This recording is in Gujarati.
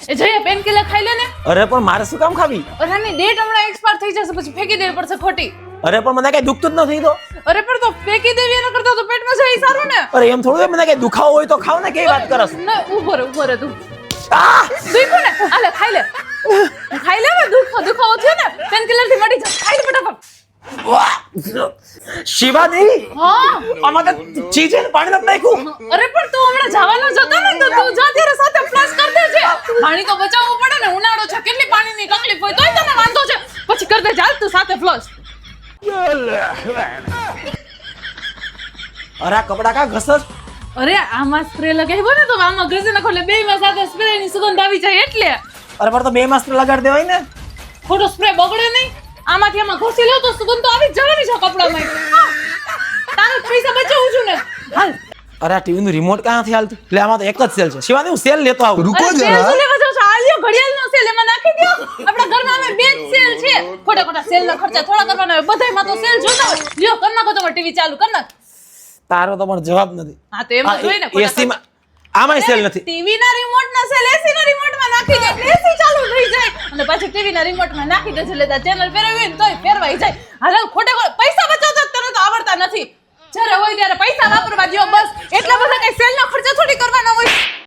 એ જઈએ પેન કિલર ખાઈ લે ને. અરે પણ મારે શું કામ ખાવી? અરે આની ડેટ હમણાં એક્સપાયર થઈ જશે પછી ફેંકી દેવી પડશે ખોટી. અરે પણ મને કઈ દુખતું જ નથી તો. અરે પણ તો ફેંકી દેવી એના કરતા તો પેટમાં જાય ઈ સારું ને. અરે એમ થોડું મને કઈ દુખાવો હોય તો ખાવ ને, કેવી વાત કરસ? ના ઉભો રે તું. આ દુખો ને આલે ખાઈ લે ને. દુખાવો થયો ને પેન કિલર થી મટી જા. ખાઈ લે ફટાફટ. શિવાની, હા આમાં તો ચીજ ને પાણી નથી નાખ્યું. અરે પણ તું હમણાં જવાનો જ હતો ને તો તું જા ત્યારે સાથે ફ્લશ કરી દેજે. પાણી તો બચાવવું પડે ને, ઉનાળો છે, કેટલી પાણીની તકલીફ હોય તોય તને વાંધો છે. પછી કરી દે ચાલ તું સાથે ફ્લશ. અરે આ કપડા કા ઘસસ? અરે આમાં સ્પ્રે લગાવ્યો ને તો આમાં ઘસી નાખો એટલે બેયમાં સાથે સ્પ્રે ની સુગંધ આવી જાય એટલે. અરે પણ તો 2 માસ લગાડી દેવાય ને. ખોટો સ્પ્રે બગડે નહીં. આમાંથી આમાં ઘસી લો તો સુગંધ તો આવી જ જવાની છે કપડામાં. તારે પૈસા બચાવું છું ને. હાલ. અરે આ ટીવી નું રિમોટ ક્યાંથી હાલતું? એટલે આમાં તો એક જ સેલ છે. શિવાની, હું સેલ લેતો આવું. અરે સેલ શું લેવા જાવ છો? આ લ્યો ઘડિયાળનો સેલ એમાં નાખી દો. આપણા ઘરમાં અમે 2 જ સેલ છે. ખોટા સેલના ખર્ચા થોડા કરવાના હોય. બધાયમાં તો સેલ જોતા હોય. લ્યો કર નાખો તમારે ટીવી ચાલુ કર નાખ. તારો તો પણ જવાબ નથી. હા તો એમ જ હોય ને. એસી માં આમાંય સેલ નથી. ટીવી ના રિમોટ ના સેલ એસી ના રિમોટ માં નાખી દે એટલે એસી ચાલુ થઈ જાય અને પછી ટીવી ના રિમોટ માં નાખી દે એટલે તાર ચેનલ ફેરવી ને તોય ફેરવાઈ જાય. હાલ ખોટે પૈસા બચાવતા તને તો આવડતા નથી. જ્યારે હોય ત્યારે પૈસા વાપરવા દ્યો બસ. એટલા બધા કઈ સેલ નો ખર્ચો થોડી કરવાનો હોય.